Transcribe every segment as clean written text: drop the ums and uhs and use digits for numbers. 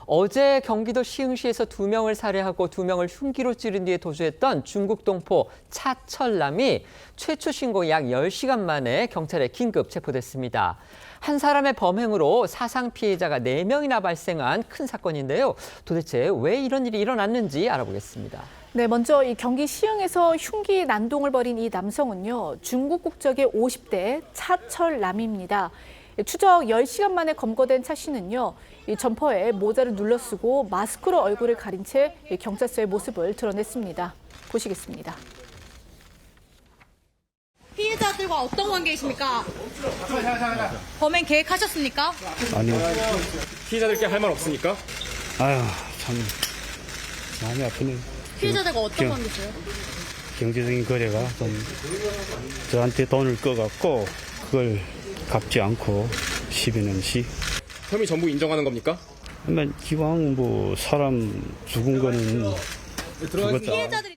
어제 경기도 시흥시에서 2명을 살해하고 2명을 흉기로 찌른 뒤에 도주했던 중국 동포 차철남이 최초 신고 약 10시간 만에 경찰에 긴급 체포됐습니다. 한 사람의 범행으로 사상 피해자가 4명이나 발생한 큰 사건인데요. 도대체 왜 이런 일이 일어났는지 알아보겠습니다. 네, 먼저 이 경기 시흥에서 흉기 난동을 벌인 이 남성은요, 중국 국적의 50대 차철남입니다. 추적 10시간 만에 검거된 차 씨는요, 이 점퍼에 모자를 눌러쓰고 마스크로 얼굴을 가린 채 경찰서의 모습을 드러냈습니다. 보시겠습니다. 피해자들과 어떤 관계이십니까? 범행 계획하셨습니까? 아니요. 피해자들께 할 말 없습니까? 아유, 참 마음이 아프네. 피해자들과 어떤 관계세요? 경제적인 거래가 좀 저한테 돈을 꺼갖고 그걸 갚지 않고 시비는 시. 혐의 전부 인정하는 겁니까? 그러면 기왕 뭐 사람 죽은 거는 죽었다. 피해자들이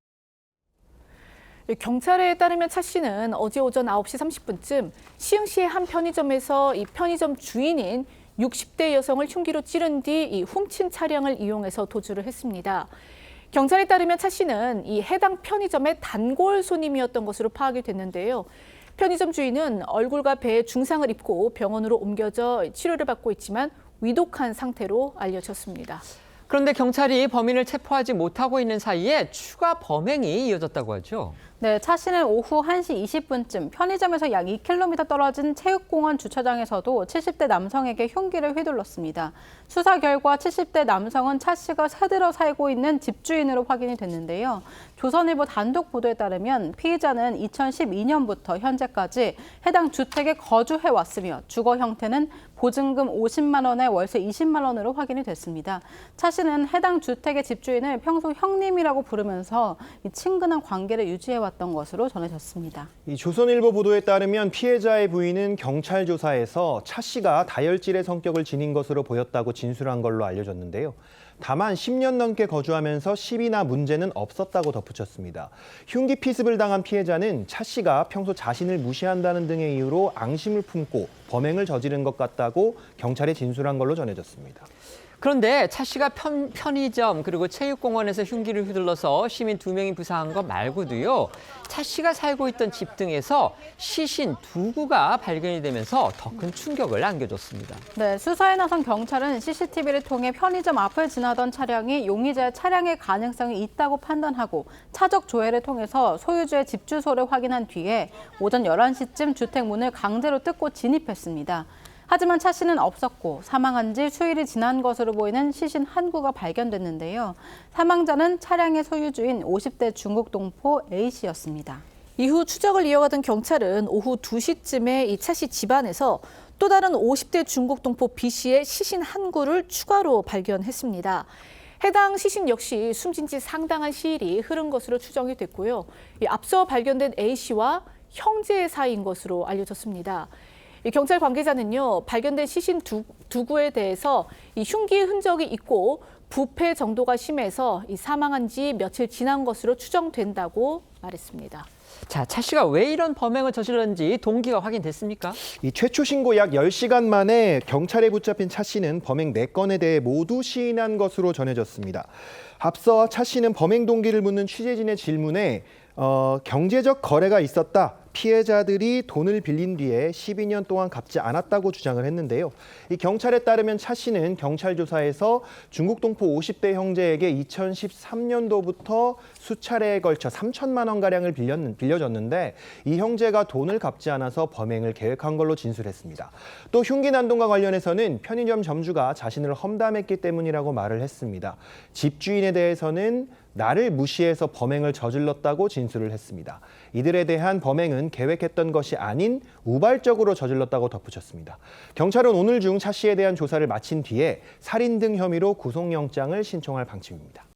경찰에 따르면 차 씨는 어제 오전 9시 30분쯤 시흥시의 한 편의점에서 이 편의점 주인인 60대 여성을 흉기로 찌른 뒤 이 훔친 차량을 이용해서 도주를 했습니다. 경찰에 따르면 차 씨는 이 해당 편의점의 단골 손님이었던 것으로 파악이 됐는데요. 편의점 주인은 얼굴과 배에 중상을 입고 병원으로 옮겨져 치료를 받고 있지만 위독한 상태로 알려졌습니다. 그런데 경찰이 범인을 체포하지 못하고 있는 사이에 추가 범행이 이어졌다고 하죠. 네, 차 씨는 오후 1시 20분쯤 편의점에서 약 2km 떨어진 체육공원 주차장에서도 70대 남성에게 흉기를 휘둘렀습니다. 수사 결과 70대 남성은 차 씨가 새들어 살고 있는 집주인으로 확인이 됐는데요. 조선일보 단독 보도에 따르면 피의자는 2012년부터 현재까지 해당 주택에 거주해왔으며 주거 형태는 보증금 50만 원에 월세 20만 원으로 확인이 됐습니다. 차 씨는 해당 주택의 집주인을 평소 형님이라고 부르면서 이 친근한 관계를 유지해왔던 것으로 전해졌습니다. 이 조선일보 보도에 따르면 피해자의 부인은 경찰 조사에서 차 씨가 다혈질의 성격을 지닌 것으로 보였다고 진술한 걸로 알려졌는데요. 다만 10년 넘게 거주하면서 시비나 문제는 없었다고 덧붙였습니다. 흉기 피습을 당한 피해자는 차 씨가 평소 자신을 무시한다는 등의 이유로 앙심을 품고 범행을 저지른 것 같다고 경찰에 진술한 걸로 전해졌습니다. 그런데 차 씨가 편의점 그리고 체육공원에서 흉기를 휘둘러서 시민 2명이 부상한 것 말고도요. 차 씨가 살고 있던 집 등에서 시신 2구가 발견이 되면서 더 큰 충격을 안겨줬습니다. 네, 수사에 나선 경찰은 CCTV를 통해 편의점 앞을 지나던 차량이 용의자의 차량의 가능성이 있다고 판단하고 차적 조회를 통해서 소유주의 집 주소를 확인한 뒤에 오전 11시쯤 주택 문을 강제로 뜯고 진입했습니다. 하지만 차 씨는 없었고 사망한 지 수일이 지난 것으로 보이는 시신 한 구가 발견됐는데요. 사망자는 차량의 소유주인 50대 중국 동포 A씨였습니다. 이후 추적을 이어가던 경찰은 오후 2시쯤에 이 차 씨 집안에서 또 다른 50대 중국 동포 B씨의 시신 한 구를 추가로 발견했습니다. 해당 시신 역시 숨진 지 상당한 시일이 흐른 것으로 추정이 됐고요. 앞서 발견된 A씨와 형제 사이인 것으로 알려졌습니다. 경찰 관계자는요, 발견된 시신 두 구에 대해서 이 흉기 흔적이 있고 부패 정도가 심해서 사망한 지 며칠 지난 것으로 추정된다고 말했습니다. 자, 차 씨가 왜 이런 범행을 저질렀는지 동기가 확인됐습니까? 이 최초 신고 약 10시간 만에 경찰에 붙잡힌 차 씨는 범행 4건에 대해 모두 시인한 것으로 전해졌습니다. 앞서 차 씨는 범행 동기를 묻는 취재진의 질문에 경제적 거래가 있었다. 피해자들이 돈을 빌린 뒤에 12년 동안 갚지 않았다고 주장을 했는데요. 이 경찰에 따르면 차 씨는 경찰 조사에서 중국 동포 50대 형제에게 2013년도부터 수차례에 걸쳐 3천만 원가량을 빌려줬는데 이 형제가 돈을 갚지 않아서 범행을 계획한 걸로 진술했습니다. 또 흉기 난동과 관련해서는 편의점 점주가 자신을 험담했기 때문이라고 말을 했습니다. 집주인에 대해서는 나를 무시해서 범행을 저질렀다고 진술을 했습니다. 이들에 대한 범행은 계획했던 것이 아닌 우발적으로 저질렀다고 덧붙였습니다. 경찰은 오늘 중 차 씨에 대한 조사를 마친 뒤에 살인 등 혐의로 구속영장을 신청할 방침입니다.